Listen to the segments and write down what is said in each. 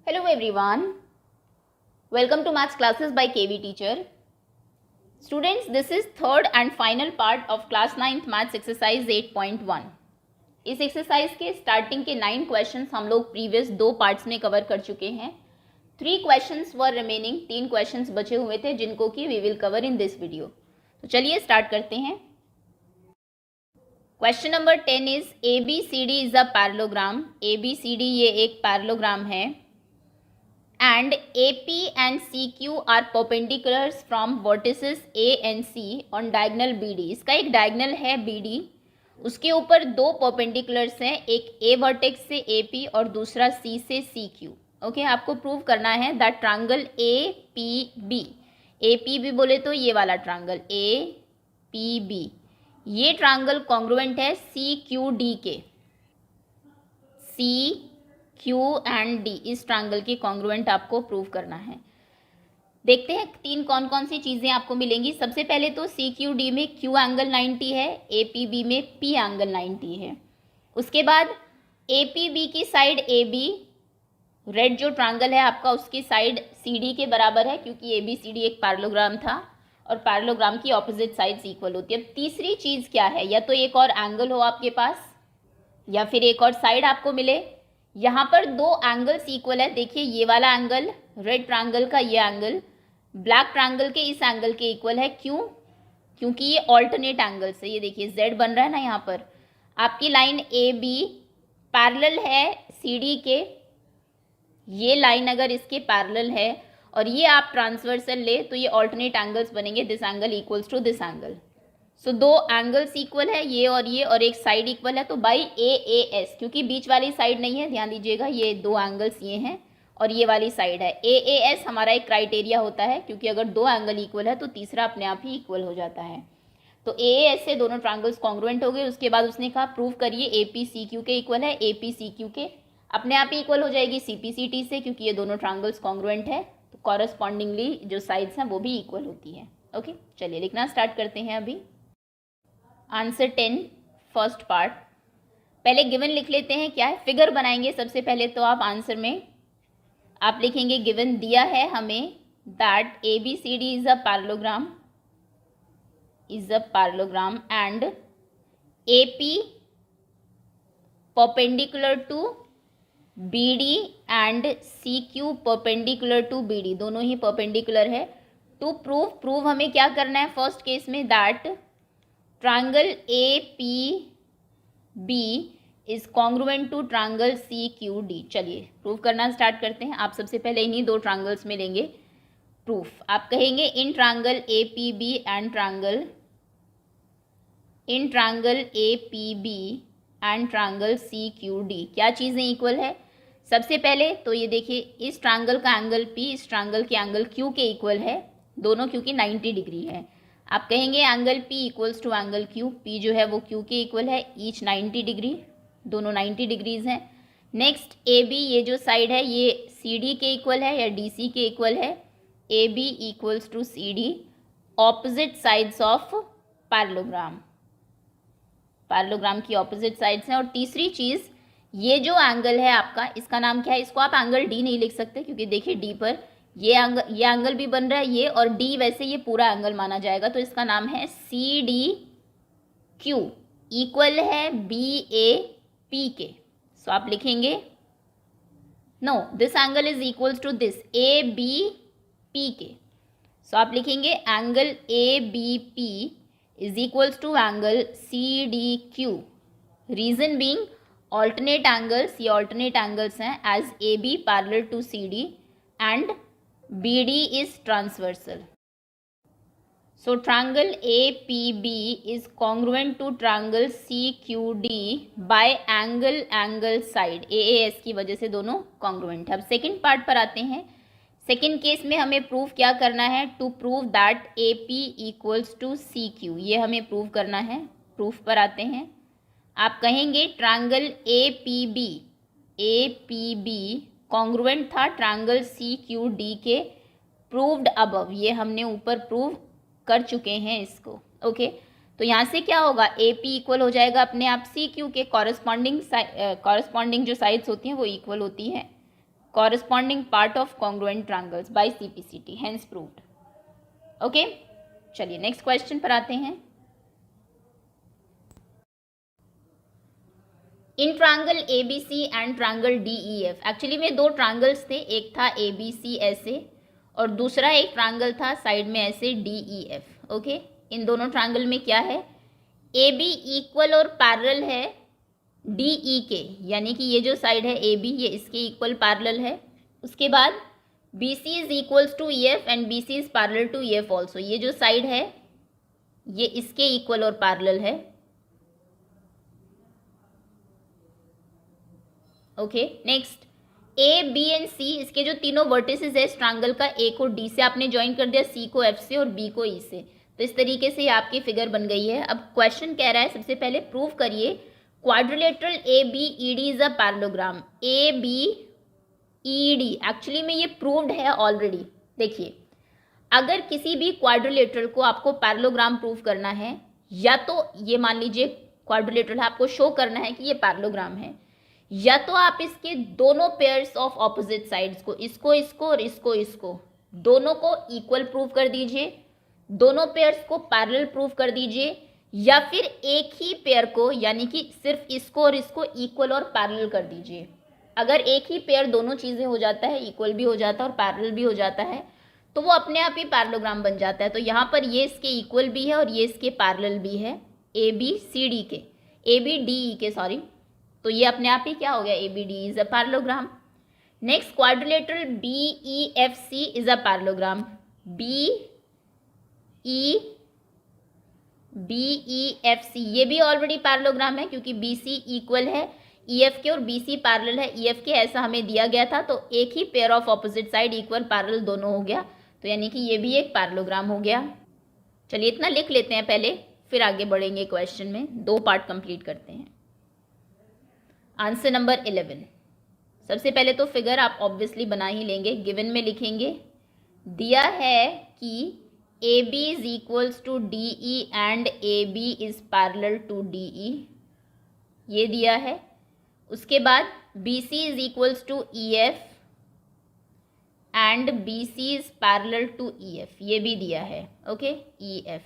Hello everyone, welcome to Maths classes by KV Teacher. Students, this is third and final part of class 9th Maths exercise 8.1. इस exercise के starting के 9 questions हम लोग previous 2 parts में cover कर चुके हैं. 3 क्वेश्चंस वर रिमेनिंग, 3 क्वेश्चंस बचे हुए थे जिनको कि we will cover in this video. तो चलिए स्टार्ट करते हैं. Question number 10 is ABCD is a parallelogram. ABCD ये एक पैरेललोग्राम है and AP and CQ are perpendiculars from vertices A and C on diagonal BD. इसका एक डायगनल है BD, उसके ऊपर 2 perpendiculars हैं, एक A वर्टेक्स से AP और दूसरा C से CQ. ओके, आपको प्रूव करना है दैट ट्रायंगल APB, APB बोले तो ये वाला ट्रायंगल APB, ये ट्रायंगल कॉन्ग्रुएंट है CQD के. Q एंड D इस ट्रायंगल के कॉन्ग्रुएंट आपको प्रूव करना है. देखते हैं 3 कौन कौन सी चीज़ें आपको मिलेंगी. सबसे पहले तो CQD में Q एंगल 90 है, APB में P एंगल 90 है. उसके बाद APB की साइड AB, रेड जो ट्रायंगल है आपका उसकी साइड CD के बराबर है, क्योंकि ABCD एक पैरेललोग्राम था और पैरेललोग्राम की ऑपोजिट साइड्स इक्वल होती है. अब तीसरी चीज़ क्या है, या तो एक और एंगल हो आपके पास या फिर एक और साइड आपको मिले. यहाँ पर 2 एंगल्स इक्वल है. देखिए ये वाला एंगल, रेड ट्रायंगल का ये एंगल ब्लैक ट्रायंगल के इस एंगल के इक्वल है. क्यों? क्योंकि ये ऑल्टरनेट एंगल्स है. ये देखिए Z बन रहा है ना, यहाँ पर आपकी लाइन AB पैरेलल है CD के. ये लाइन अगर इसके पैरेलल है और ये आप ट्रांसवर्सल ले तो ये ऑल्टरनेट एंगल्स बनेंगे. This angle equals to this angle. So 2 angles equal है, ये और एक साइड इक्वल है. तो बाई AAS, क्योंकि बीच वाली साइड नहीं है, ध्यान दीजिएगा, ये 2 एंगल्स ये हैं और ये वाली साइड है. AAS हमारा एक क्राइटेरिया होता है, क्योंकि अगर 2 एंगल इक्वल है तो तीसरा अपने आप ही इक्वल हो जाता है. तो AAS से दोनों ट्रायंगल्स कॉन्ग्रुएंट हो गए. उसके बाद उसने कहा प्रूव करिए APCQ के इक्वल है. APCQ के अपने आप ही इक्वल हो जाएगी CPCT से, क्योंकि ये दोनों ट्रायंगल्स कॉन्ग्रुएंट है. तो कॉरस्पॉन्डिंगली जो साइड्स हैं वो भी इक्वल होती है. ओके, चलिए लिखना स्टार्ट करते हैं. अभी आंसर 10 फर्स्ट पार्ट. पहले गिवन लिख लेते हैं, क्या है, फिगर बनाएंगे सबसे पहले. तो आप आंसर में आप लिखेंगे गिवन दिया है हमें that ABCD is a parallelogram and AP perpendicular to BD and CQ perpendicular to BD, दोनों ही परपेंडिकुलर है. टू प्रूव हमें क्या करना है फर्स्ट केस में, that triangle APB is congruent to triangle CQD. चलिए प्रूव करना स्टार्ट करते हैं. आप सबसे पहले इन्हीं 2 ट्रायंगल्स में लेंगे प्रूफ. आप कहेंगे in triangle APB and triangle CQD क्या चीज़ें इक्वल है. सबसे पहले तो ये देखिए, इस ट्रायंगल का एंगल P इस ट्रायंगल के एंगल Q के इक्वल है, दोनों क्योंकि 90 डिग्री है. आप कहेंगे angle P equals to angle Q, P जो है वो Q के इक्वल है, ईच 90 डिग्री, दोनों 90 डिग्रीज हैं. नेक्स्ट AB, ये जो साइड है ये CD के इक्वल है या DC के इक्वल है. AB equals to CD, opposite sides of parallelogram की ऑपोजिट साइड्स हैं. और तीसरी चीज़, ये जो एंगल है आपका, इसका नाम क्या है, इसको आप एंगल D नहीं लिख सकते, क्योंकि देखिए D पर ये एंगल भी बन रहा है, ये और D वैसे ये पूरा एंगल माना जाएगा. तो इसका नाम है CDQ, इक्वल है BAP के. सो आप लिखेंगे no, this angle is equals to this ABP के. सो आप लिखेंगे angle ABP is equals to angle CDQ. Reason being alternate angles, ये ऑल्टरनेट एंगल्स हैं as AB parallel to CD and BD is transversal. So triangle APB is congruent to triangle CQD by angle side. AAS की वजह से दोनों congruent है. अब second part पर आते हैं. सेकेंड केस में हमें प्रूव क्या करना है, to prove that AP equals to CQ. ये हमें प्रूव करना है. प्रूफ पर आते हैं. आप कहेंगे ट्रायंगल APB कॉन्ग्रुएंट था ट्रायंगल CQD के, प्रूव्ड अबव. ये हमने ऊपर प्रूव कर चुके हैं इसको. ओके, तो यहाँ से क्या होगा, AP इक्वल हो जाएगा अपने आप CQ के. कॉरस्पॉन्डिंग जो साइड्स होती हैं वो इक्वल होती हैं. corresponding part of congruent triangles by CPCT, hence proved. Okay, चलिए नेक्स्ट क्वेश्चन पर आते हैं. इन triangle ABC and triangle DEF, actually में दो ट्रायंगल्स थे, एक था ABC ऐसे और दूसरा एक ट्रायंगल था साइड में ऐसे DEF. ओके, इन दोनों ट्रायंगल में क्या है, AB इक्वल और पैरेलल है DE के, यानी कि ये जो साइड है AB ये इसके इक्वल पैरेलल है. उसके बाद BC is equals to EF and BC is parallel to EF also. ये जो साइड है ये इसके इक्वल और पैरेलल है. Okay, next A, B and C, इसके जो तीनों वर्टिसेस है इस ट्रायंगल का, A को D से आपने ज्वाइन कर दिया, C को F से और B को E से. तो इस तरीके से आपकी फिगर बन गई है. अब क्वेश्चन कह रहा है सबसे पहले प्रूव करिए quadrilateral ABED is a parallelogram. ABED actually में ये प्रूव्ड है ऑलरेडी. देखिए, अगर किसी भी क्वाड्रिलेटरल को आपको पैरेललोग्राम प्रूव करना है, या तो ये मान लीजिए क्वाड्रिलेटरल है, आपको शो करना है कि ये पैरेललोग्राम है, या तो आप इसके दोनों पेयर्स ऑफ ऑपोजिट साइड्स को, इसको इसको और इसको इसको, दोनों को इक्वल प्रूव कर दीजिए, दोनों पेयर्स को पैरेलल प्रूव कर दीजिए, या फिर एक ही पेयर को यानी कि सिर्फ इसको और इसको इक्वल और पैरेलल कर दीजिए. अगर एक ही पेयर दोनों चीज़ें हो जाता है, इक्वल भी हो जाता है और पैरेलल भी हो जाता है, तो वो अपने आप ही पैरेललोग्राम बन जाता है. तो यहाँ पर ये इसके इक्वल भी है और ये इसके पैरेलल भी है, ABCD के, ABDE के सॉरी. तो ये अपने आप ही क्या हो गया, ABD is a parallelogram. Next quadrilateral BEFC is a parallelogram. BEFC ये भी ऑलरेडी पैरेललोग्राम है क्योंकि BC इक्वल है EF के और BC पैरेलल है EF के, ऐसा हमें दिया गया था. तो एक ही pair of opposite side equal parallel दोनों हो गया, तो यानी कि ये भी एक पैरेललोग्राम हो गया. चलिए इतना लिख लेते हैं पहले, फिर आगे बढ़ेंगे क्वेश्चन में. दो पार्ट कंप्लीट करते हैं. Answer number 11. सबसे पहले तो फिगर आप ऑब्वियसली बना ही लेंगे, गिवन में लिखेंगे. दिया है कि AB is equals to DE and AB is parallel to DE, ये दिया है. उसके बाद BC is equals to EF and BC is parallel to EF, ये भी दिया है. Okay, EF.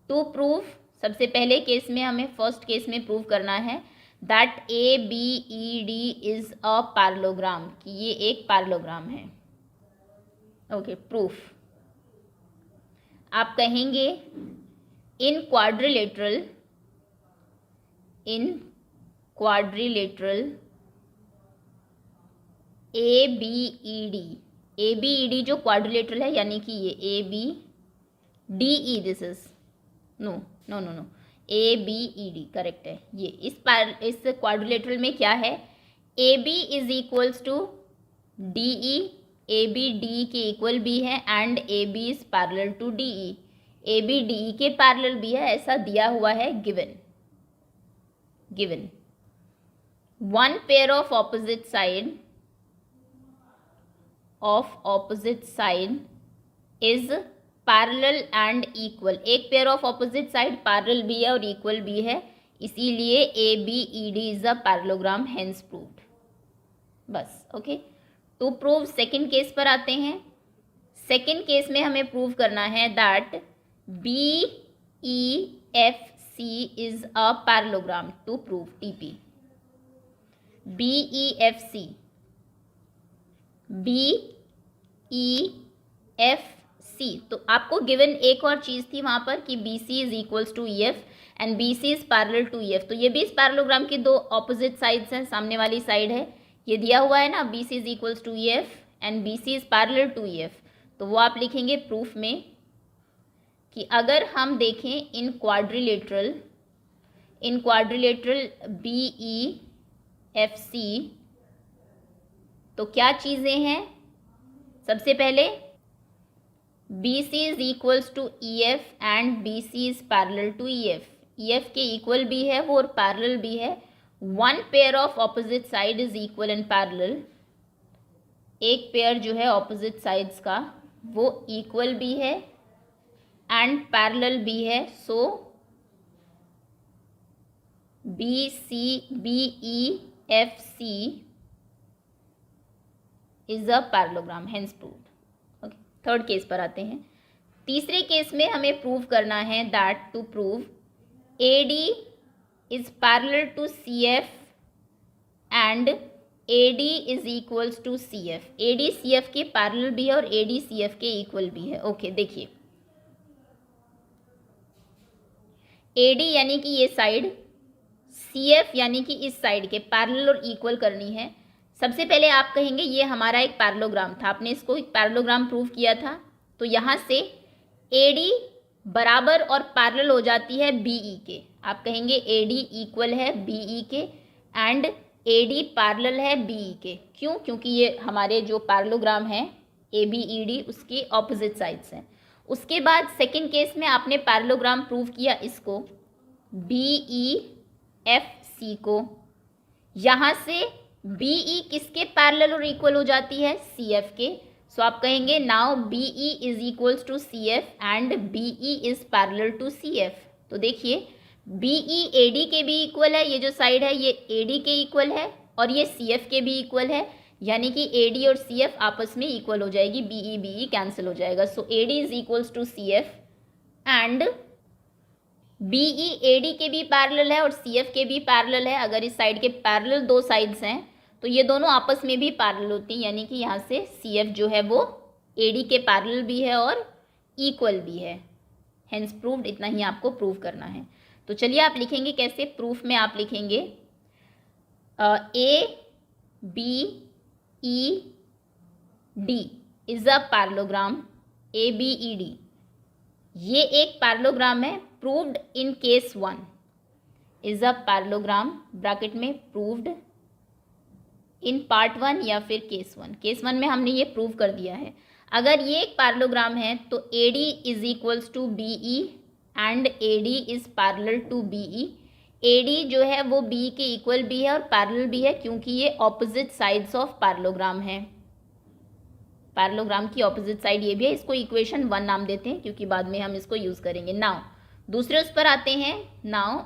टू प्रूव, सबसे पहले केस में हमें फर्स्ट केस में प्रूव करना है that ABED is a parallelogram, कि ये एक पैरेललोग्राम है. Okay, proof. आप कहेंगे इन क्वाड्रिलेटरल ABED जो क्वाड्रिलेटरल है, यानी कि ये ABDE, this is no ABED correct है. ये इस क्वाड्रिलेटरल में क्या है, AB is equals to DE, AB DE के इक्वल भी है and AB is parallel to DE, AB DE के पैरेलल भी है, ऐसा दिया हुआ है given. One pair of opposite side is parallel and equal. एक pair of opposite side parallel भी है और इक्वल भी है, इसीलिए ABED is a parallelogram, hence proved. बस. Okay, to prove second case पर आते हैं. सेकेंड केस में हमें प्रूव करना है that BEFC is a parallelogram. To prove TP. BEFC तो आपको गिवन एक और चीज़ थी वहाँ पर कि BC is equals to EF and BC is parallel to EF. तो ये भी इस पैरेललोग्राम की दो ऑपोजिट साइड्स हैं, सामने वाली साइड है, ये दिया हुआ है ना, BC is equals to EF and BC is parallel to EF. तो वो आप लिखेंगे प्रूफ में कि अगर हम देखें इन क्वाड्रिलेटरल BEFC तो क्या चीज़ें हैं. सबसे पहले BC is equals to EF and BC is parallel to EF. EF के इक्वल भी है वो और पैरेलल भी है. One pair of opposite side is equal and parallel. एक पेयर जो है ऑपोजिट साइड्स का वो इक्वल भी है एंड पैरेलल भी है. सो BEFC is a parallelogram, hence proved. Okay, third case पर आते हैं। तीसरे केस में हमें प्रूव करना है that to prove AD is parallel to CF and AD is equals to CF। AD CF के पैरेलल भी है और AD CF के इक्वल भी है। ओके, देखिए AD यानी कि ये साइड, CF यानी कि इस साइड के पैरेलल और इक्वल करनी है। सबसे पहले आप कहेंगे ये हमारा एक पैरेललोग्राम था, आपने इसको एक पैरेललोग्राम प्रूव किया था, तो यहाँ से AD बराबर और पैरेलल हो जाती है BE के। आप कहेंगे AD इक्वल है BE के एंड AD पैरेलल है BE के। क्यों? क्योंकि ये हमारे जो पैरेललोग्राम है ABED उसके ऑपोजिट साइड्स हैं। उसके बाद सेकंड केस में आपने पैरेललोग्राम प्रूव किया इसको BEFC को, यहाँ से BE किसके पैरेलल और इक्वल हो जाती है? CF के। सो आप कहेंगे now BE is equals to CF and BE is parallel to CF। तो देखिए BE AD के भी इक्वल है, ये जो साइड है ये AD के इक्वल है और ये CF के भी इक्वल है, यानी कि AD और CF आपस में इक्वल हो जाएगी, BE कैंसिल हो जाएगा। So AD is equals to CF and BE AD के भी पैरेलल है और CF के भी पैरेलल है। अगर इस साइड के पैरेलल दो साइड्स हैं तो ये दोनों आपस में भी पैरेलल होती हैं, यानी कि यहाँ से CF जो है वो AD के पैरेलल भी है और इक्वल भी है, हेंस प्रूव्ड। इतना ही आपको प्रूव करना है। तो चलिए आप लिखेंगे कैसे। प्रूफ में आप लिखेंगे ABED is a parallelogram, ABED ये एक पैरेललोग्राम है, proved in case 1 is a parallelogram, bracket में प्रूव्ड इन पार्ट 1 या फिर केस 1। केस 1 में हमने ये प्रूव कर दिया है। अगर ये एक पैरेललोग्राम है तो AD is equals to BE and AD is parallel to BE। AD जो है वो BE के इक्वल भी है और पैरेलल भी है, क्योंकि ये ऑपोजिट साइड्स ऑफ पैरेललोग्राम है। पैरेललोग्राम की ऑपोजिट साइड ये भी है। इसको इक्वेशन 1 नाम देते हैं क्योंकि बाद में हम इसको यूज करेंगे। नाउ दूसरे उस पर आते हैं। Now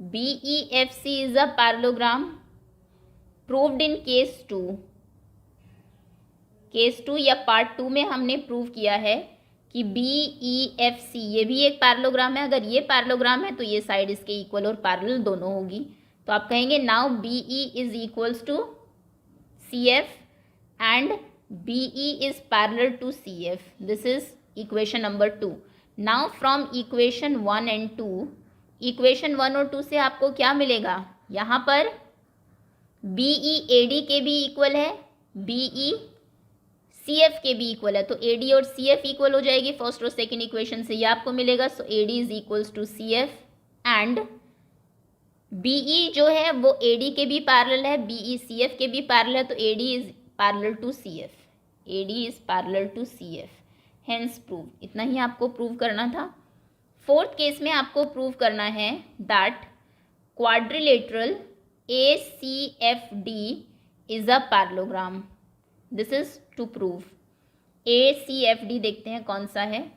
BEFC is a parallelogram proved in case 2। Case 2 या पार्ट 2 में हमने प्रूव किया है कि BEFC ये भी एक पैरेललोग्राम है। अगर ये पैरेललोग्राम है तो ये साइड इसके इक्वल और पैरेलल दोनों होगी। तो आप कहेंगे now BE is equals to CF and BE is parallel to CF। This is equation number 2। Now from equation 1 and 2, equation 1 और 2 से आपको क्या मिलेगा? यहाँ पर BE AD के भी इक्वल है, BE CF के भी इक्वल है, तो AD और CF इक्वल हो जाएगी फर्स्ट और सेकंड इक्वेशन से, ये आपको मिलेगा। So AD is equals to CF and BE जो है वो AD के भी पैरेलल है, BE CF के भी पैरेलल है, तो AD is parallel to CF, AD is parallel to CF, hence prove. इतना ही आपको प्रूव करना था। फोर्थ केस में आपको प्रूव करना है that quadrilateral ACFD is a parallelogram. This is to prove ACFD। देखते हैं कौन सा है।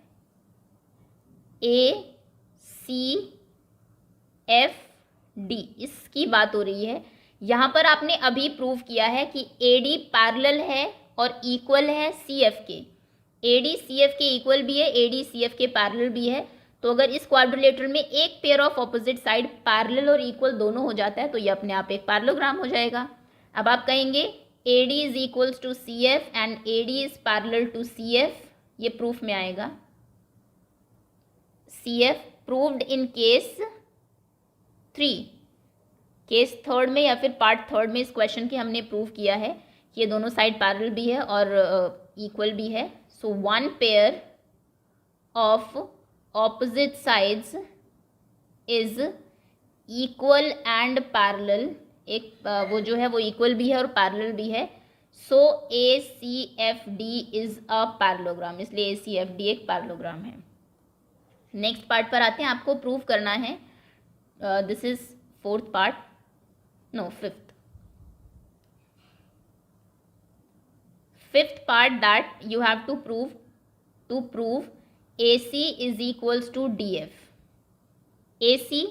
ACFD इसकी बात हो रही है। यहाँ पर आपने अभी प्रूव किया है कि AD पैरेलल है और इक्वल है CF के। AD CF के इक्वल भी है, AD CF के पैरेलल भी है। तो अगर इस क्वाड्रिलेटरल में एक pair of opposite side parallel और इक्वल दोनों हो जाता है तो ये अपने आप एक पैरेललोग्राम हो जाएगा। अब आप कहेंगे AD is equals to CF and AD is parallel to CF, ये प्रूफ में आएगा। CF proved in case 3। Case 3 में या फिर पार्ट 3 में इस क्वेश्चन की हमने प्रूव किया है कि ये दोनों साइड पैरेलल भी है और इक्वल भी है। So one pair of opposite sides is equal and parallel। एक वो जो है वो इक्वल भी है और पैरेलल भी है। So ACFD is a parallelogram, इसलिए ACFD एक पैरेललोग्राम है। नेक्स्ट पार्ट पर आते हैं। आपको प्रूव करना है, this is fourth part, no fifth part that you have to prove AC is equals to DF। AC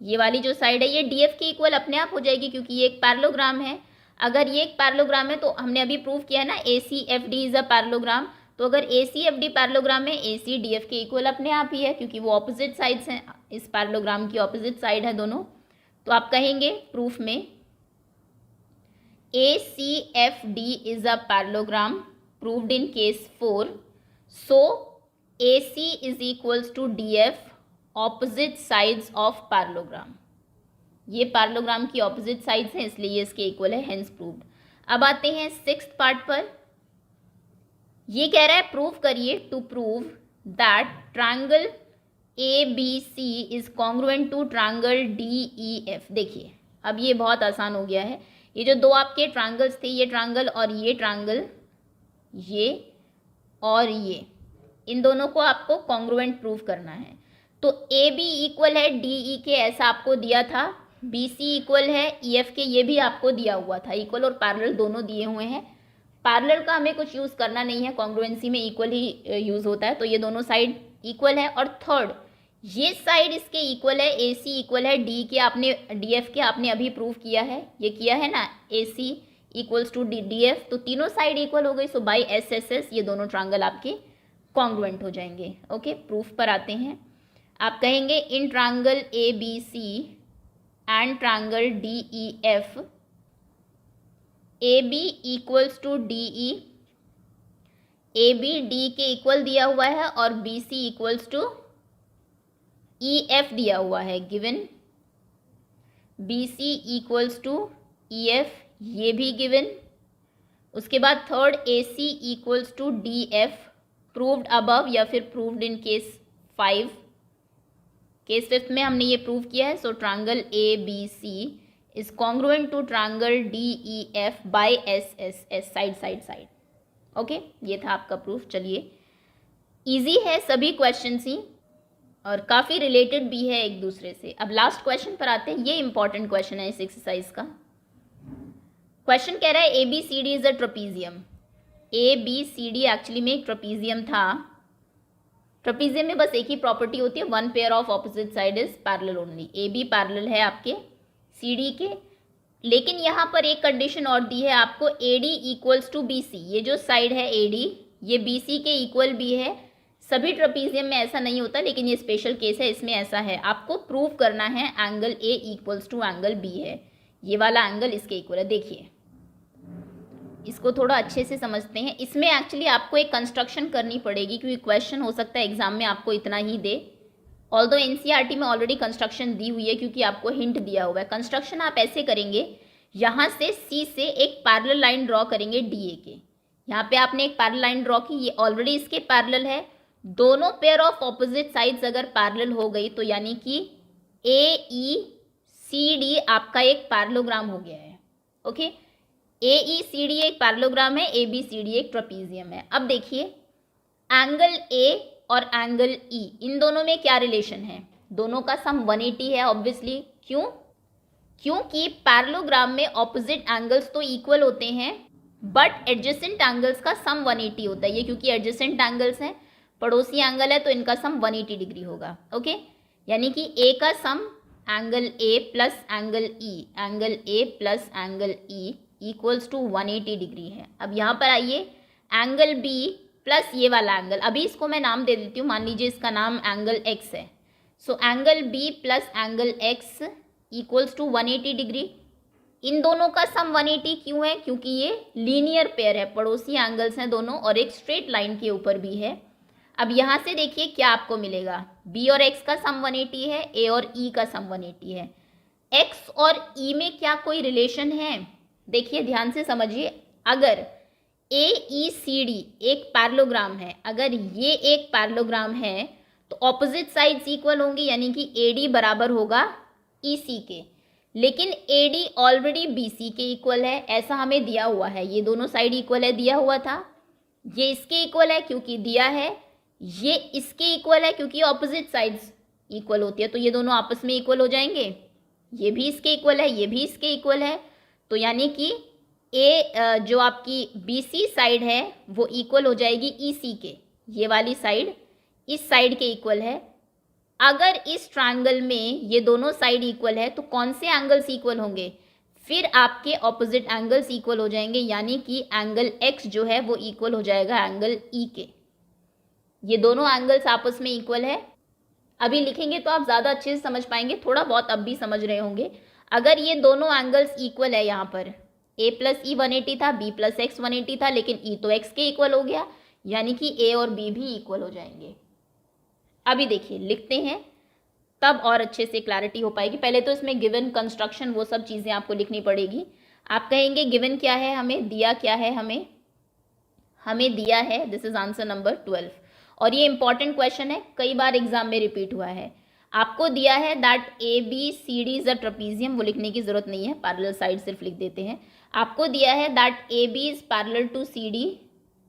ये वाली जो साइड है ये DF के इक्वल अपने आप हो जाएगी क्योंकि ये एक पैरेललोग्राम है। अगर ये एक पैरेललोग्राम है तो हमने अभी प्रूव किया है ना ACFD इज अ पैरेललोग्राम, तो अगर ACFD पैरेललोग्राम है AC DF के इक्वल अपने आप ही है क्योंकि वो ऑपोजिट साइड्स हैं, इस पैरेललोग्राम की ऑपोजिट साइड है दोनों। तो आप कहेंगे प्रूफ में ACFD is a parallelogram proved in case 4, so AC is equals to DF opposite sides of parallelogram। ये पैरेललोग्राम की ऑपोजिट साइड्स हैं इसलिए ये इसके इक्वल है, हेंस प्रूव्ड। अब आते हैं 6th पार्ट पर। ये कह रहा है प्रूव करिए to prove that triangle ABC is congruent to triangle DEF। देखिए अब ये बहुत आसान हो गया है, ये जो दो आपके ट्रायंगल्स थे, ये ट्रायंगल और ये ट्रायंगल, ये और ये, इन दोनों को आपको कॉन्ग्रुएंट प्रूव करना है। तो AB इक्वल है DE के, ऐसा आपको दिया था। BC इक्वल है EF के, ये भी आपको दिया हुआ था। इक्वल और पैरेलल दोनों दिए हुए हैं। पैरेलल का हमें कुछ यूज़ करना नहीं है, कॉन्ग्रुएंसी में इक्वल ही यूज़ होता है। तो ये दोनों साइड इक्वल है। और थर्ड, ये साइड इसके इक्वल है, AC इक्वल है D के, आपने DF के आपने अभी प्रूव किया है, ये किया है ना, AC इक्वल्स टू DF, तो तीनों साइड इक्वल हो गई। सो बाई SSS ये दोनों ट्रायंगल आपके कॉन्ग्रुएंट हो जाएंगे। ओके, प्रूफ पर आते हैं। आप कहेंगे in triangle ABC and triangle DEF AB equals to DE, AB D के इक्वल दिया हुआ है और BC इक्वल्स टू EF दिया हुआ है given, BC equals to EF ये भी गिवन। उसके बाद third AC equals to DF, proved above या फिर प्रूव्ड इन केस 5। केस 5 में हमने ये प्रूव किया है। So triangle ABC is congruent to triangle DEF by SSS, side side side. Okay, ये था आपका प्रूफ। चलिए, इजी है सभी क्वेश्चन ही और काफ़ी रिलेटेड भी है एक दूसरे से। अब लास्ट क्वेश्चन पर आते हैं, ये इंपॉर्टेंट क्वेश्चन है इस एक्सरसाइज का। क्वेश्चन कह रहा है ABCD is a trapezium. ABCD actually में एक ट्रपीजियम था। ट्रपीजियम में बस एक ही प्रॉपर्टी होती है, one pair of opposite side is parallel only. AB parallel है आपके CD के, लेकिन यहाँ पर एक कंडीशन और दी है आपको, AD इक्वल्स टू BC। ये जो साइड है AD ये BC के इक्वल भी है। सभी ट्रपीजियम में ऐसा नहीं होता, लेकिन ये स्पेशल केस है, इसमें ऐसा है। आपको प्रूव करना है angle A equals to angle B है, ये वाला एंगल इसके इक्वल है। देखिए इसको थोड़ा अच्छे से समझते हैं। इसमें एक्चुअली आपको एक कंस्ट्रक्शन करनी पड़ेगी क्योंकि क्वेश्चन हो सकता है एग्जाम में आपको इतना ही दे, ऑल्दो NCERT में ऑलरेडी कंस्ट्रक्शन दी हुई है क्योंकि आपको हिंट दिया हुआ है। कंस्ट्रक्शन आप ऐसे करेंगे, यहाँ से C से एक पैरेलल लाइन ड्रॉ करेंगे DA के। यहाँ पे आपने एक पैरेलल लाइन ड्रॉ की, ये ऑलरेडी इसके पैरेलल है। दोनों पेयर ऑफ ऑपोजिट साइड्स अगर पैरेलल हो गई तो यानी कि AECD आपका एक पैरेललोग्राम हो गया है। ओके, AECD एक पैरेललोग्राम है, ABCD एक ट्रपीजियम है। अब देखिए एंगल A और एंगल E, इन दोनों में क्या रिलेशन है? दोनों का सम 180 है ऑब्वियसली। क्यों? क्योंकि पैरेललोग्राम में ऑपोजिट एंगल्स तो इक्वल होते हैं बट एडजेसेंट एंगल्स का सम 180 होता है। ये क्योंकि एडजेसेंट एंगल्स हैं, पड़ोसी एंगल है, तो इनका सम 180 डिग्री होगा। ओके, यानी कि A का sum angle A plus angle E, angle A plus angle E equals to 180 degree है। अब यहाँ पर आइए, एंगल B प्लस ये वाला एंगल, अभी इसको मैं नाम दे देती हूँ, मान लीजिए इसका नाम एंगल X है। सो angle B plus angle X equals to 180 degree. इन दोनों का सम 180 क्यों है? क्योंकि ये लीनियर पेयर है, पड़ोसी एंगल्स हैं दोनों और एक स्ट्रेट लाइन के ऊपर भी है। अब यहाँ से देखिए क्या आपको मिलेगा, B और X का सम 180 है, A और E का सम 180 है। X और E में क्या कोई रिलेशन है? देखिए ध्यान से समझिए, अगर AECD एक पैरेललोग्राम है, अगर ये एक पैरेललोग्राम है तो ऑपोजिट साइड्स इक्वल होंगी, यानी कि AD बराबर होगा EC के। लेकिन AD ऑलरेडी BC के इक्वल है, ऐसा हमें दिया हुआ है। ये दोनों साइड इक्वल है, दिया हुआ था। ये इसके इक्वल है क्योंकि दिया है, ये इसके इक्वल है क्योंकि ऑपोजिट साइड्स इक्वल होती है, तो ये दोनों आपस में इक्वल हो जाएंगे। ये भी इसके इक्वल है, ये भी इसके इक्वल है, तो यानी कि जो आपकी BC साइड है वो इक्वल हो जाएगी EC के। ये वाली साइड इस साइड के इक्वल है, अगर इस ट्रायंगल में ये दोनों साइड इक्वल है तो कौन से एंगल्स इक्वल होंगे? फिर आपके ऑपोजिट एंगल्स इक्वल हो जाएंगे, यानी कि एंगल x जो है वो इक्वल हो जाएगा एंगल E के। ये दोनों एंगल्स आपस में इक्वल है। अभी लिखेंगे तो आप ज़्यादा अच्छे से समझ पाएंगे, थोड़ा बहुत अब भी समझ रहे होंगे। अगर ये दोनों एंगल्स इक्वल है, यहाँ पर a प्लस ई 180 था, b प्लस एक्स 180 था, लेकिन e तो x के इक्वल हो गया, यानी कि a और b भी इक्वल हो जाएंगे। अभी देखिए लिखते हैं, तब और अच्छे से क्लैरिटी हो पाएगी। पहले तो इसमें गिवन, कंस्ट्रक्शन, वो सब चीज़ें आपको लिखनी पड़ेगी। आप कहेंगे गिवन क्या है, हमें दिया क्या है, हमें दिया है, दिस इज आंसर नंबर 12। और ये इंपॉर्टेंट क्वेश्चन है, कई बार एग्जाम में रिपीट हुआ है। आपको दिया है that A B C D is a trapezium, वो लिखने की जरूरत नहीं है, पैरेलल साइड सिर्फ लिख देते हैं। आपको दिया है that A B is parallel to C D,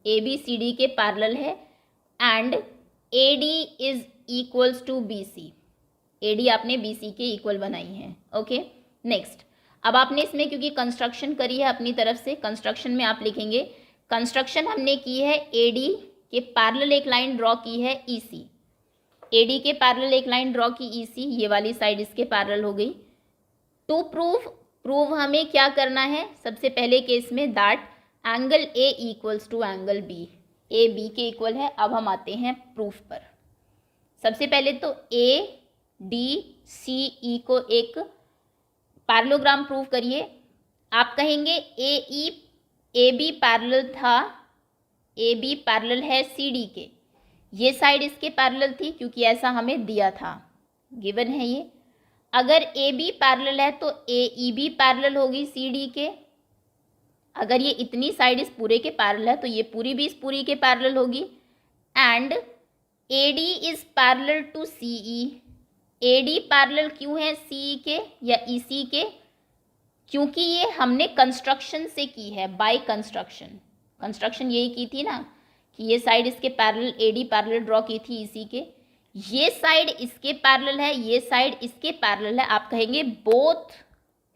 A B C D के पैरेलल है, and A D is equals to B C, A D आपने बी सी के इक्वल बनाई है। ओके, नेक्स्ट, अब आपने इसमें क्योंकि कंस्ट्रक्शन करी है अपनी तरफ से, कंस्ट्रक्शन में आप लिखेंगे, कंस्ट्रक्शन हमने की है ए डी के पैरेलल एक लाइन ड्रॉ की है ई सी, ए डी के पैरेलल एक लाइन ड्रॉ की ई सी, ये वाली साइड इसके पैरेलल हो गई। टू प्रूव हमें क्या करना है, सबसे पहले केस में that angle A equals to angle B, A B के इक्वल है। अब हम आते हैं प्रूफ पर। सबसे पहले तो ए डी सी ई को एक पैरेललोग्राम प्रूव करिए। आप कहेंगे ए बी पैरेलल था, ए बी पैरेलल है सी डी के, ये साइड इसके पैरेलल थी क्योंकि ऐसा हमें दिया था, गिवन है ये। अगर ए बी पैरेलल है तो ए ई भी पैरेलल होगी सी डी के। अगर ये इतनी साइड इस पूरे के पैरेलल है तो ये पूरी भी इस पूरी के पैरेलल होगी। And A D is parallel to C E, A D parallel क्यों है सी के या ई सी के? क्योंकि ये हमने कंस्ट्रक्शन से की है, बाय कंस्ट्रक्शन यही की थी ना कि ये साइड इसके पैरेलल ए डी पैरेलल ड्रॉ की थी इसी के, ये साइड इसके पैरेलल है, ये साइड इसके पैरेलल है। आप कहेंगे both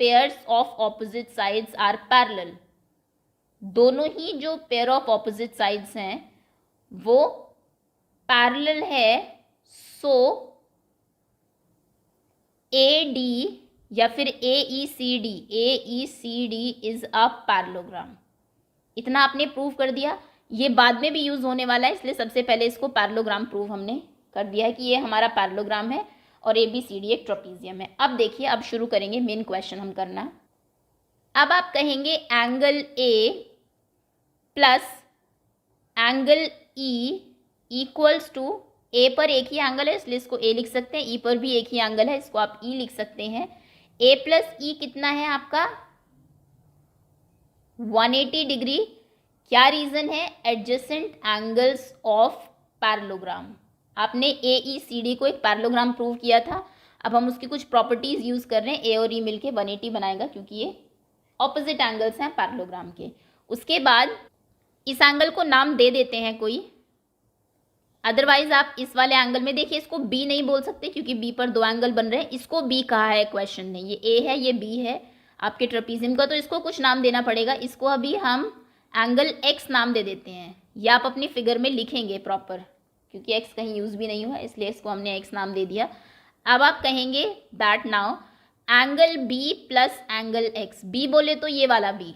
pairs of opposite sides are parallel, दोनों ही जो पेयर ऑफ ऑपोजिट साइड्स हैं वो पैरेलल है। सो ए डी या फिर A E C D is a parallelogram. इतना आपने प्रूव कर दिया। ये बाद में भी यूज होने वाला है, इसलिए सबसे पहले इसको पैरेललोग्राम प्रूव हमने कर दिया है कि ये हमारा पैरेललोग्राम है और ए बी सी डी एक ट्रेपीजियम है। अब देखिए, अब शुरू करेंगे मेन क्वेश्चन हम करना। अब आप कहेंगे angle A plus angle E equals to, A पर एक ही एंगल है इसलिए इसको ए लिख सकते हैं, ई पर भी एक ही एंगल है इसको आप ई लिख सकते हैं। ए प्लस ई कितना है आपका 180 डिग्री। क्या रीजन है? Adjacent angles of parallelogram. आपने ए ई सी डी को एक पैरेललोग्राम प्रूव किया था, अब हम उसकी कुछ प्रॉपर्टीज यूज कर रहे हैं, ए और ई मिलके 180 बनाएगा क्योंकि ये ऑपोजिट एंगल्स हैं पैरेललोग्राम के। उसके बाद इस एंगल को नाम दे देते हैं कोई, अदरवाइज आप इस वाले एंगल में देखिए, इसको बी नहीं बोल सकते क्योंकि बी पर दो एंगल बन रहे हैं, इसको बी कहा है क्वेश्चन ने, ये ए है ये बी है आपके ट्रेपीजियम का, तो इसको कुछ नाम देना पड़ेगा। इसको अभी हम एंगल एक्स नाम दे देते हैं, या आप अपनी फिगर में लिखेंगे प्रॉपर, क्योंकि एक्स कहीं यूज भी नहीं हुआ इसलिए इसको हमने एक्स नाम दे दिया। अब आप कहेंगे that now angle B plus angle X, B बोले तो ये वाला बी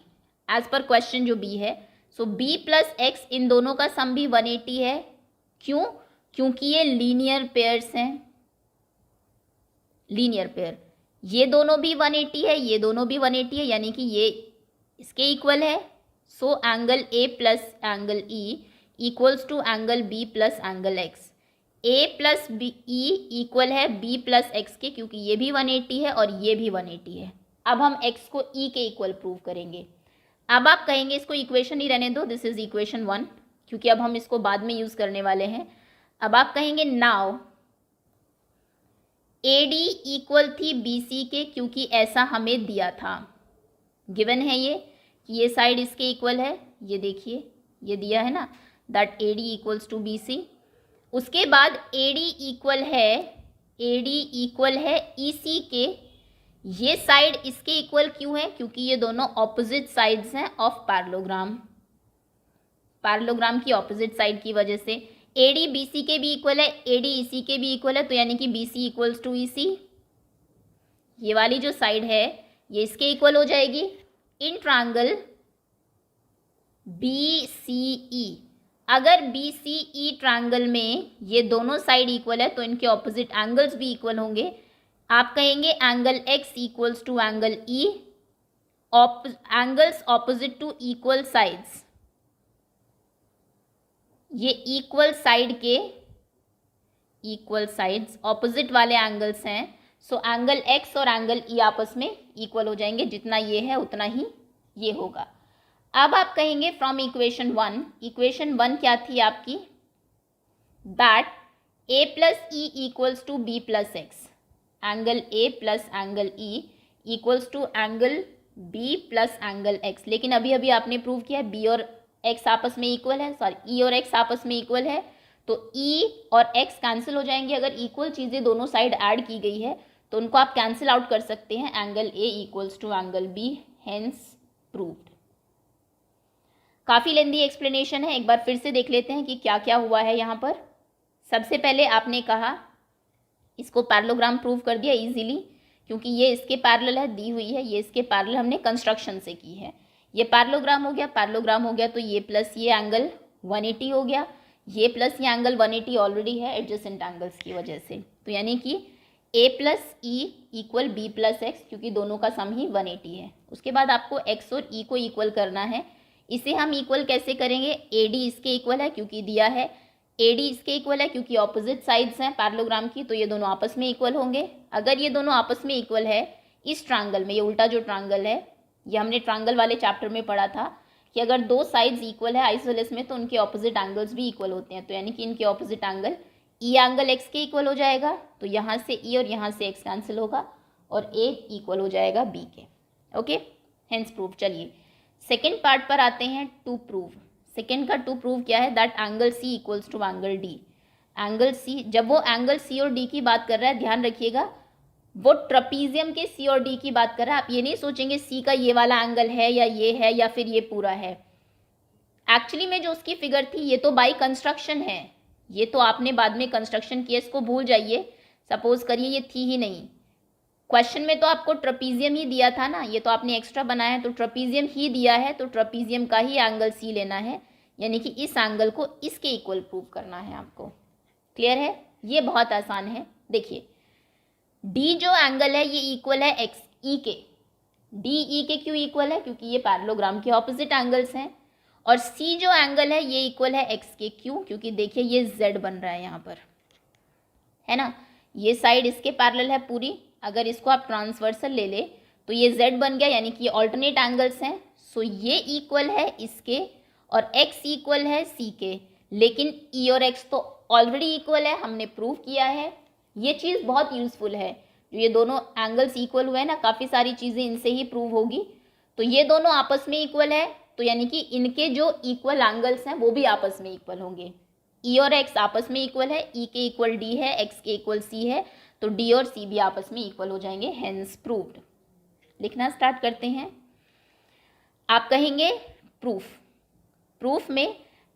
एज पर क्वेश्चन जो बी है, सो बी प्लस एक्स इन दोनों का सम भी 180 है। क्यों? क्योंकि ये लीनियर पेयर्स हैं, लीनियर पेयर, ये दोनों भी 180 है, ये दोनों भी 180 है, यानी कि ये इसके इक्वल है। सो angle A plus angle E equals to angle B plus angle X. A plus B E equal है बी प्लस एक्स के, क्योंकि ये भी 180 है और ये भी 180 है। अब हम एक्स को ई के इक्वल प्रूव करेंगे। अब आप कहेंगे इसको इक्वेशन ही रहने दो, दिस इज इक्वेशन 1, क्योंकि अब हम इसको बाद में यूज करने वाले हैं। अब आप कहेंगे नाउ ए डी इक्वल थी बी सी के, क्योंकि ऐसा हमें दिया था, गिवन है ये कि ये साइड इसके इक्वल है, ये देखिए ये दिया है ना that A D equals to B C. उसके बाद ए डी इक्वल है ई सी के, ये साइड इसके इक्वल क्यों है? क्योंकि ये दोनों ऑपोजिट साइड्स हैं ऑफ पैरेललोग्राम, पैरेललोग्राम की ऑपोजिट साइड की वजह से AD BC के भी इक्वल है, AD EC के भी इक्वल है, तो यानी कि BC इक्वल्स टू EC। ये वाली जो साइड है ये इसके इक्वल हो जाएगी। इन ट्रायंगल BCE, अगर BCE ट्रायंगल में ये दोनों साइड इक्वल है तो इनके ऑपोजिट एंगल्स भी इक्वल होंगे। आप कहेंगे angle X equals to angle E, angles opposite to equal sides, ये इक्वल साइड के इक्वल साइड्स ऑपोजिट वाले एंगल्स हैं, सो एंगल X और एंगल E आपस में इक्वल हो जाएंगे, जितना ये है उतना ही ये होगा। अब आप कहेंगे फ्रॉम इक्वेशन 1, इक्वेशन 1 क्या थी आपकी, that A plus E equals to B plus X, angle A plus angle E equals to angle B plus angle X। लेकिन अभी अभी आपने प्रूव किया है B और X आपस में इक्वल है, सॉरी E और X आपस में इक्वल है, तो E और X कैंसिल हो जाएंगे। अगर इक्वल चीज़ें दोनों साइड ऐड की गई है तो उनको आप कैंसिल आउट कर सकते हैं, angle A equals to angle B, hence proved. काफ़ी लेंदी एक्सप्लेनेशन है, एक बार फिर से देख लेते हैं कि क्या क्या हुआ है यहाँ पर। सबसे पहले आपने कहा इसको पैरेललोग्राम प्रूव कर दिया इजीली, क्योंकि ये इसके पैरेलल है, दी हुई है, ये इसके पैरेलल हमने कंस्ट्रक्शन से की है। ये पैरेललोग्राम हो गया, पैरेललोग्राम हो गया तो ये प्लस ये एंगल 180 हो गया, ये प्लस ये एंगल 180 ऑलरेडी है एडजेसेंट एंगल्स की वजह से, तो यानी कि A plus E equal B plus x, क्योंकि दोनों का सम ही 180 है। उसके बाद आपको X और E को इक्वल करना है। इसे हम इक्वल कैसे करेंगे, AD इसके इक्वल है क्योंकि दिया है, AD इसके इक्वल है क्योंकि ऑपोजिट साइड्स हैं पैरेललोग्राम की, तो ये दोनों आपस में इक्वल होंगे। अगर ये दोनों आपस में इक्वल है इस ट्रायंगल में, ये उल्टा जो ट्रायंगल है ये हमने ट्रायंगल वाले चैप्टर में पढ़ा था कि अगर दो साइड्स इक्वल है आइसोसेलेस में तो उनके ऑपोजिट एंगल्स भी इक्वल होते हैं, तो यानी कि इनके opposite angle E angle X के इक्वल हो जाएगा, तो यहाँ से E और यहाँ से X कैंसिल होगा और A इक्वल हो जाएगा B के। Okay, hence prove. चलिए सेकेंड पार्ट पर आते हैं, टू प्रूव। सेकेंड का टू प्रूव क्या है, that angle C equals to angle D। Angle C, जब वो एंगल C और D की बात कर रहा है, ध्यान रखिएगा वो ट्रपीजियम के C और D की बात कर रहा है। आप ये नहीं सोचेंगे C का ये वाला एंगल है या फिर ये पूरा है। एक्चुअली में जो उसकी फिगर थी ये तो बाई कंस्ट्रक्शन है, ये तो आपने बाद में कंस्ट्रक्शन किया, इसको भूल जाइए। सपोज करिए ये थी ही नहीं, क्वेश्चन में तो आपको ट्रपीजियम ही दिया था ना, ये तो आपने एक्स्ट्रा बनाया, तो ट्रपीजियम ही दिया है तो ट्रपीजियम का ही एंगल C लेना है, यानी कि इस एंगल को इसके इक्वल प्रूव करना है आपको। क्लियर है, ये बहुत आसान है। देखिए D जो एंगल है ये इक्वल है X E के, D E के क्यों इक्वल है, क्योंकि ये पैरेललोग्राम के ऑपोजिट एंगल्स हैं। और C जो एंगल है ये इक्वल है X के, क्यों, क्योंकि देखिए ये Z बन रहा है यहाँ पर, है ना, ये साइड इसके पैरेलल है पूरी। अगर इसको आप ट्रांसवर्सल ले ले तो ये Z बन गया, यानी कि ये ऑल्टरनेट एंगल्स हैं। सो ये इक्वल है इसके और X इक्वल है C के, लेकिन E और X तो ऑलरेडी इक्वल है, हमने प्रूव किया है। ये चीज़ बहुत यूजफुल है, जो ये दोनों एंगल्स इक्वल हुए हैं ना, काफ़ी सारी चीज़ें इनसे ही प्रूव होगी। तो ये दोनों आपस में इक्वल है, तो यानी कि इनके जो इक्वल एंगल्स हैं वो भी आपस में इक्वल होंगे। E और X आपस में इक्वल है, E के इक्वल D है, X के इक्वल C है, तो D और C भी आपस में इक्वल हो जाएंगे, हेंस प्रूव्ड। लिखना स्टार्ट करते हैं। आप कहेंगे प्रूफ, प्रूफ में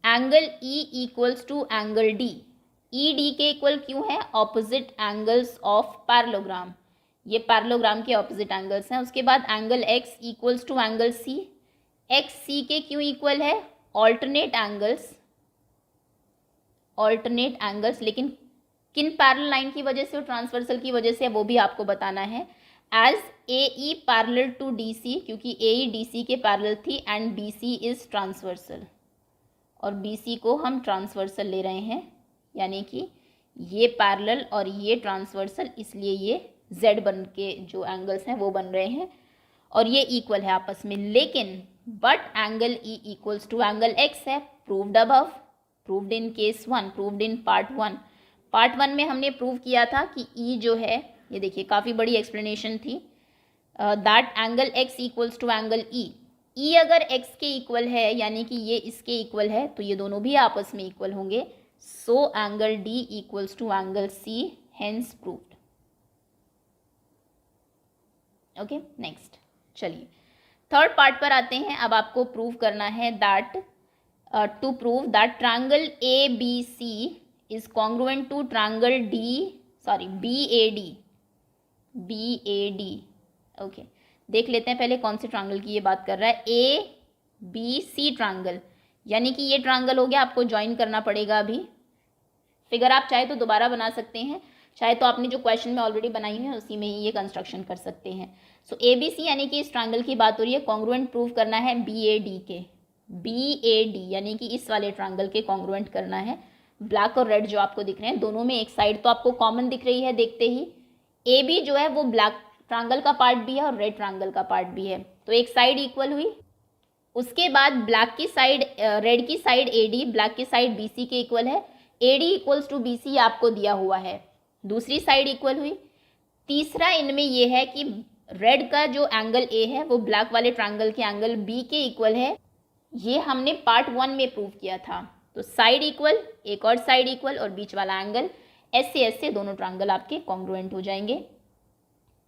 angle E equals to angle D, E D के इक्वल क्यों है, ऑपोजिट एंगल्स ऑफ पैरेललोग्राम, ये पैरेललोग्राम के ऑपोजिट एंगल्स हैं। उसके बाद angle X equals to angle C, X C के क्यों इक्वल है, ऑल्टरनेट एंगल्स, ऑल्टरनेट एंगल्स, लेकिन किन पैरेलल लाइन की वजह से और ट्रांसवर्सल की वजह से वो भी आपको बताना है। As AE parallel to DC, क्योंकि AE DC के पैरेलल थी, एंड BC इज ट्रांसवर्सल, और BC को हम ट्रांसवर्सल ले रहे हैं, यानी कि ये पैरेलल और ये ट्रांसवर्सल, इसलिए ये Z बन के जो एंगल्स हैं वो बन रहे हैं और ये इक्वल है आपस में। लेकिन but angle E equals to angle X है, proved above, proved in case 1, proved in part 1। Part 1 में हमने प्रूव किया था कि E जो है, ये देखिए काफ़ी बड़ी एक्सप्लेनेशन थी, that angle X equals to angle E अगर X के इक्वल है यानी कि ये इसके इक्वल है तो ये दोनों भी आपस में इक्वल होंगे, so angle D equals to angle C, hence proved. Okay, next चलिए थर्ड पार्ट पर आते हैं। अब आपको प्रूव करना है that to prove that triangle ABC is congruent to triangle BAD. Okay, देख लेते हैं पहले कौन से ट्रायंगल की ये बात कर रहा है। ABC ट्रायंगल, यानी कि ये ट्रायंगल हो गया, आपको ज्वाइन करना पड़ेगा अभी। फिगर आप चाहे तो दोबारा बना सकते हैं, चाहे तो आपने जो क्वेश्चन में ऑलरेडी बनाई है उसी में ही ये कंस्ट्रक्शन कर सकते हैं। सो ABC यानी कि इस ट्रायंगल की बात हो रही है, कॉन्ग्रुएंट प्रूव करना है BAD के। BAD यानी कि इस वाले ट्रायंगल के कॉन्ग्रुएंट करना है। ब्लैक और रेड जो आपको दिख रहे हैं, दोनों में एक साइड तो आपको कॉमन दिख रही है देखते ही। AB जो है वो ब्लैक ट्रायंगल का पार्ट भी है और रेड ट्रायंगल का पार्ट भी है, तो एक साइड इक्वल हुई। उसके बाद ब्लैक की साइड, रेड की साइड AD, ब्लैक की साइड BC के इक्वल है। AD इक्वल्स टू BC आपको दिया हुआ है, दूसरी साइड इक्वल हुई। तीसरा इनमें ये है कि रेड का जो एंगल A है वो ब्लैक वाले ट्रायंगल के एंगल B के इक्वल है। ये हमने पार्ट 1 में प्रूव किया था। तो साइड इक्वल, एक और साइड इक्वल और बीच वाला एंगल, ऐसे दोनों ट्रायंगल आपके कॉन्ग्रुएंट हो जाएंगे।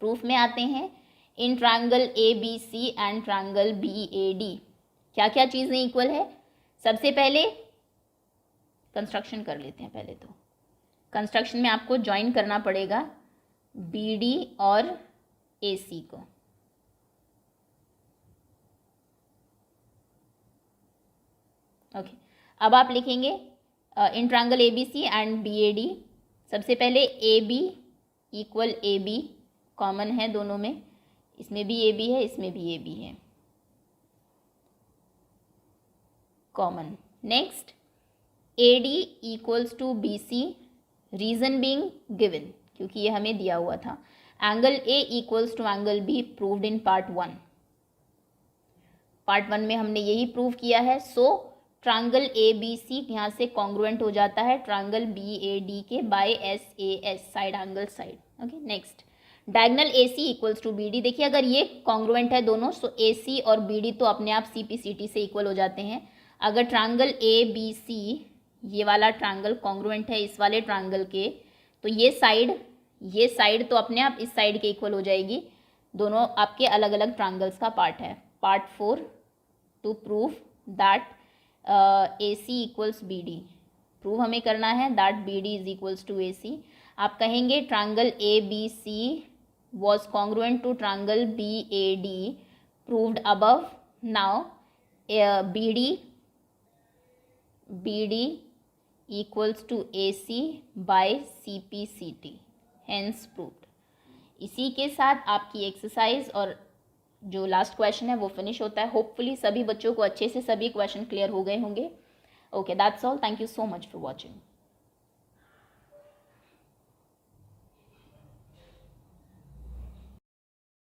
प्रूफ में आते हैं। इन triangle ABC and triangle BAD क्या क्या चीज़ें इक्वल है। सबसे पहले कंस्ट्रक्शन कर लेते हैं। पहले तो कंस्ट्रक्शन में आपको ज्वाइन करना पड़ेगा BD और AC को। ओके, अब आप लिखेंगे इन ट्रायंगल ABC एंड BAD। सबसे पहले AB इक्वल AB, कॉमन है दोनों में, इसमें भी AB है, इसमें भी AB है, common. Next AD equals to BC, reason being given, क्योंकि ये हमें दिया हुआ था। Angle A equals to angle B proved in part 1। Part 1 में हमने यही प्रूव किया है। सो ट्रायंगल ABC यहाँ से कॉन्ग्रुएंट हो जाता है ट्रायंगल BAD के by SAS, side angle side. Okay, next diagonal AC equals to BD। देखिए अगर ये कॉन्ग्रुएंट है दोनों, सो AC और BD तो अपने आप CPCT से इक्वल हो जाते हैं। अगर ट्रायंगल ABC, ये वाला ट्रायंगल कॉन्ग्रुएंट है इस वाले ट्रायंगल के, तो ये साइड तो अपने आप इस साइड के इक्वल हो जाएगी। दोनों आपके अलग अलग ट्रायंगल्स का पार्ट है। Part 4 to prove that AC equals BD, prove हमें करना है that BD is equals to AC। आप कहेंगे triangle ABC was congruent to triangle BAD proved above. Now BD equals to AC by CPCT, hence proved। इसी के साथ आपकी exercise और जो लास्ट क्वेश्चन है वो फिनिश होता है। होपफुली सभी बच्चों को अच्छे से सभी क्वेश्चन क्लियर हो गए होंगे। Okay, that's all. Thank you so much for watching.